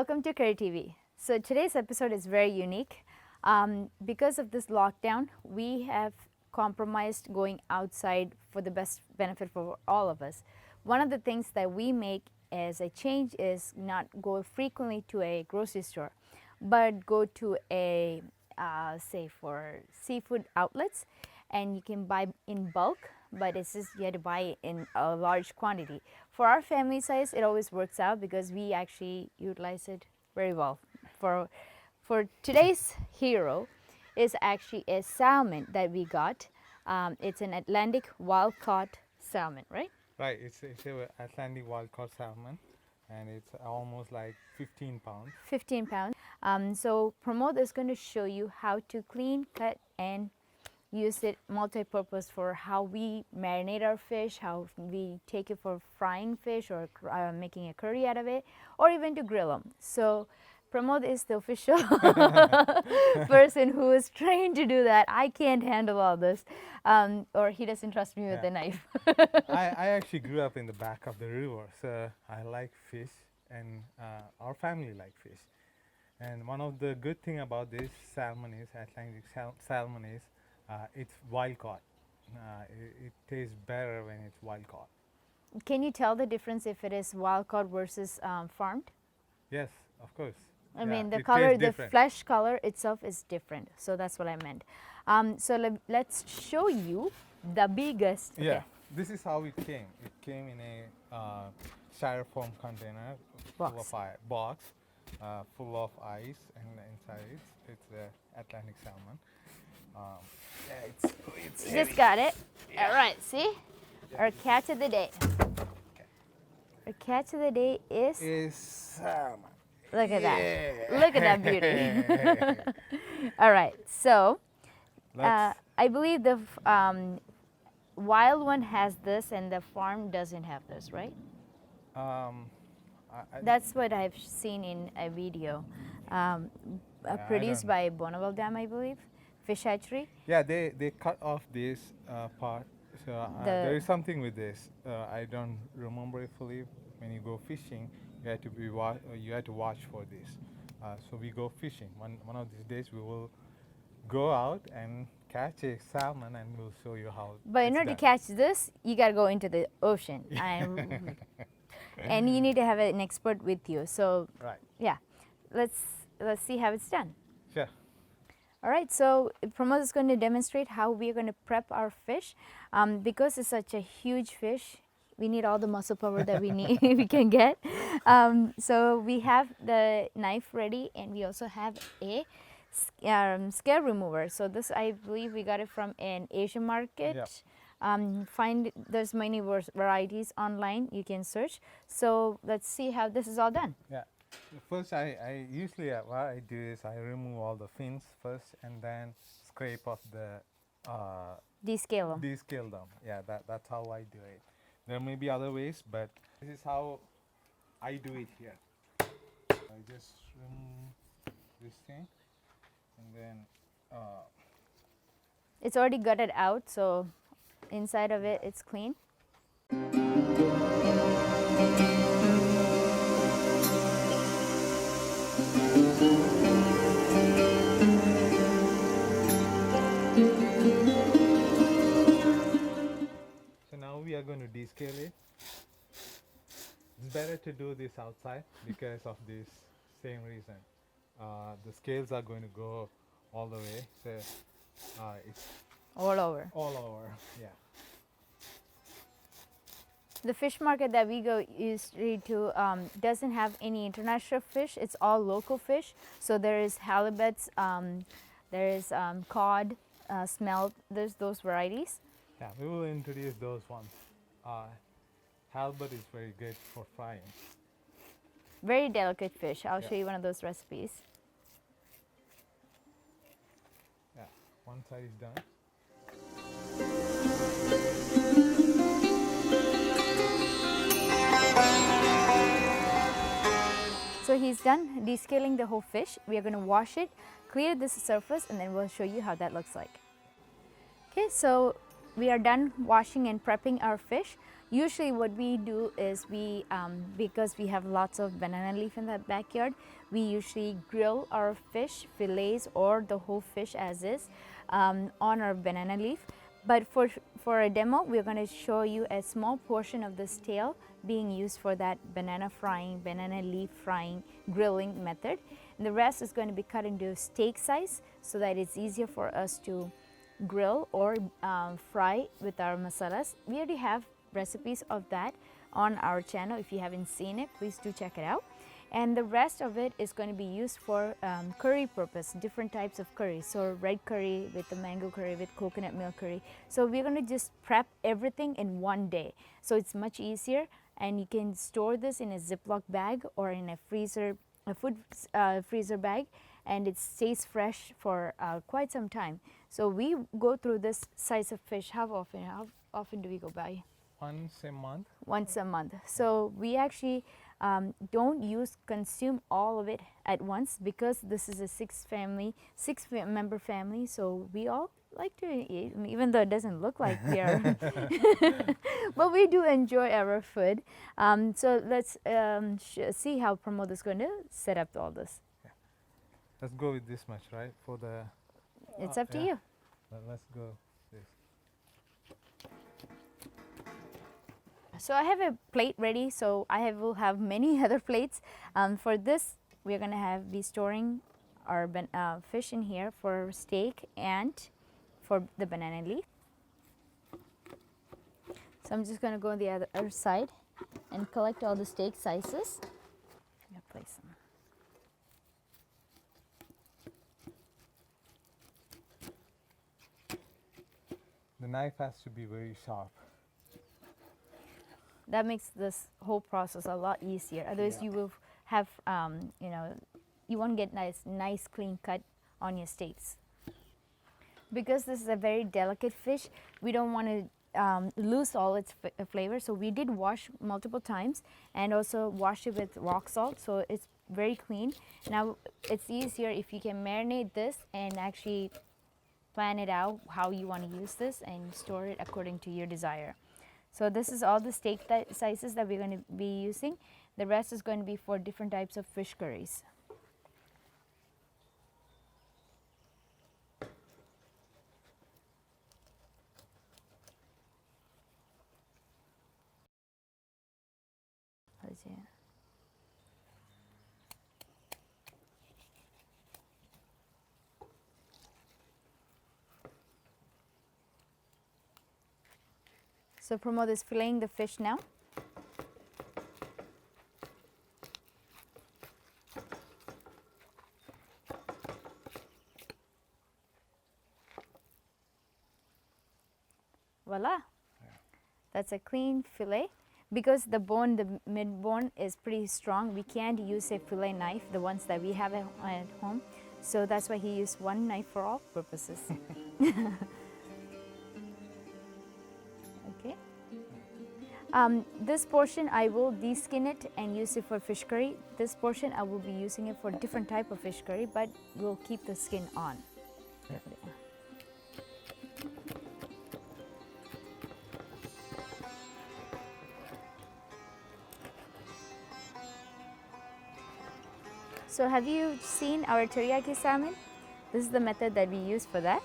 welcome to Curry TV. So today's episode is very unique. Because of this lockdown, we have compromised going outside for the best benefit for all of us. One of the things that we make as a change is not go frequently to a grocery store, but go to a, say for seafood outlets, and you can buy in bulk, but it's just you have to buy it in a large quantity. For our family size, it always works out because we actually utilize it very well. For today's hero is actually a salmon that we got. It's an Atlantic wild-caught salmon, right? Right, it's a Atlantic wild-caught salmon, and it's almost like 15 pounds. 15 pounds. So Pramod is going to show you how to clean, cut, and use it multi-purpose for how we marinate our fish, how we take it for frying fish or making a curry out of it, or even to grill them. So Pramod is the official person who is trained to do that. I can't handle all this, or he doesn't trust me with the knife. I actually grew up in the back of the river, so I like fish, and our family like fish. And one of the good thing about this salmon is Atlantic salmon is it's wild caught. It tastes better when it's wild caught. Can you tell the difference if it is wild caught versus farmed? Yes, of course. I mean, the color, the flesh color itself is different. So that's what I meant. So let's show you the biggest. Yeah, okay. This is how it came. It came in a styrofoam container full of box, full of ice, and inside it's the Atlantic salmon. Yeah, it's you just got it. Yeah. All right, see? Yeah. Our catch of the day. Okay. Our catch of the day is salmon. Look at that. Look at that beauty. All right, so I believe the wild one has this and the farm doesn't have this, right? That's what I've seen in a video produced by Bonneville Dam, I believe. Fish hatchery? Yeah, they cut off this part. So there is something with this. I don't remember it fully. When you go fishing, you have to watch for this. So we go fishing. One of these days we will go out and catch a salmon, and we'll show you how. But in order to catch this, you got to go into the ocean, and you need to have an expert with you. So yeah, let's see how it's done. Sure. All right, so Pramod is going to demonstrate how we are going to prep our fish. Because it's such a huge fish, we need all the muscle power that we can get. So we have the knife ready, and we also have a scale remover. So this, I believe we got it from an Asian market. Yep. There's many varieties online you can search. So let's see how this is all done. Yeah. First, I usually what I do is I remove all the fins first, and then scrape off the descale them. Descale them. Yeah, that's how I do it. There may be other ways, but this is how I do it here. I just remove this thing, and then it's already gutted out, so inside of it, it's clean. We are going to descale it. It's better to do this outside because of this same reason. The scales are going to go all the way, so it's all over. All over, yeah. The fish market that we go usually to doesn't have any international fish. It's all local fish. So there is halibuts, there is cod, smelt. There's those varieties. Yeah, we will introduce those ones. Halibut is very good for frying. Very delicate fish. I'll show you one of those recipes. Yeah, one side is done. So he's done descaling the whole fish. We are going to wash it, clear this surface, and then we'll show you how that looks like. Okay, so we are done washing and prepping our fish. Usually what we do is because we have lots of banana leaf in that backyard, we usually grill our fish fillets or the whole fish as is on our banana leaf. But for a demo, we're going to show you a small portion of this tail being used for that banana leaf frying, grilling method. And the rest is going to be cut into steak size so that it's easier for us to grill or fry with our masalas. We already have recipes of that on our channel. If you haven't seen it, please do check it out. And the rest of it is going to be used for curry purpose, different types of curry. So red curry with the mango curry with coconut milk curry. So we're going to just prep everything in one day. So it's much easier, and you can store this in a Ziploc bag or in a freezer, a food freezer bag, and it stays fresh for quite some time. So we go through this size of fish. How often do we go by? Once a month. Once a month. So we actually don't consume all of it at once, because this is a six-member family. So we all like to eat, even though it doesn't look like we are, but we do enjoy our food. So let's see how Pramod is going to set up all this. Yeah. Let's go with this much, right? For the. It's up to you. Let's go this. So I have a plate ready, so will have many other plates. For this, we're going to be storing our fish in here for steak and for the banana leaf. So I'm just going to go on the other side and collect all the steak sizes. I'm going to place them. The knife has to be very sharp. That makes this whole process a lot easier. Otherwise, you will have, you won't get nice clean cut on your steaks. Because this is a very delicate fish, we don't want to lose all its flavor. So we did wash multiple times and also wash it with rock salt, so it's very clean. Now it's easier if you can marinate this and actually plan it out how you want to use this and store it according to your desire. So this is all the steak sizes that we're going to be using. The rest is going to be for different types of fish curries. So Pramod is filleting the fish now. Voila. That's a clean fillet. Because the mid bone is pretty strong, we can't use a fillet knife, the ones that we have at home. So that's why he used one knife for all purposes. Okay. This portion I will de-skin it and use it for fish curry. This portion I will be using it for different type of fish curry, but we'll keep the skin on. Yeah. So have you seen our teriyaki salmon? This is the method that we use for that.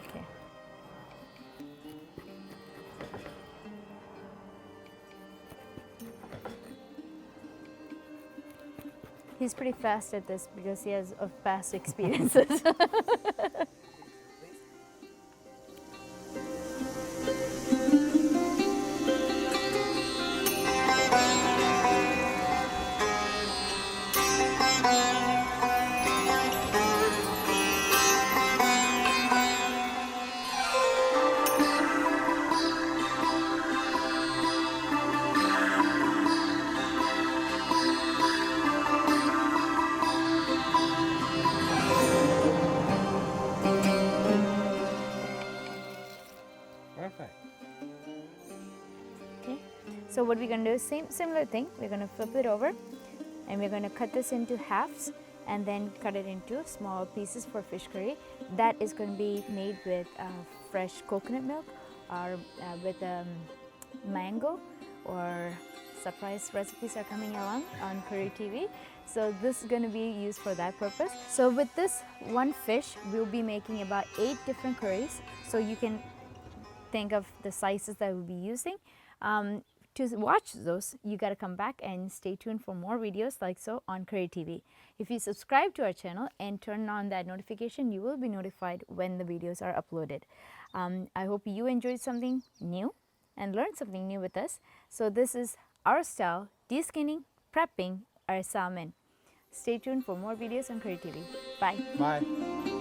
Okay. He's pretty fast at this because he has past experiences. Perfect. Okay. So what we're going to do is similar thing. We're going to flip it over and we're going to cut this into halves and then cut it into small pieces for fish curry. That is going to be made with fresh coconut milk or with mango, or surprise recipes are coming along on Curry TV. So this is going to be used for that purpose. So with this one fish, we'll be making about 8 different curries. So you can think of the sizes that we'll be using. To watch those, you got to come back and stay tuned for more videos like so on Curry TV. If you subscribe to our channel and turn on that notification, you will be notified when the videos are uploaded. I hope you enjoyed something new and learned something new with us. So this is our style, de-skinning, prepping our salmon. Stay tuned for more videos on Curry TV. Bye. Bye.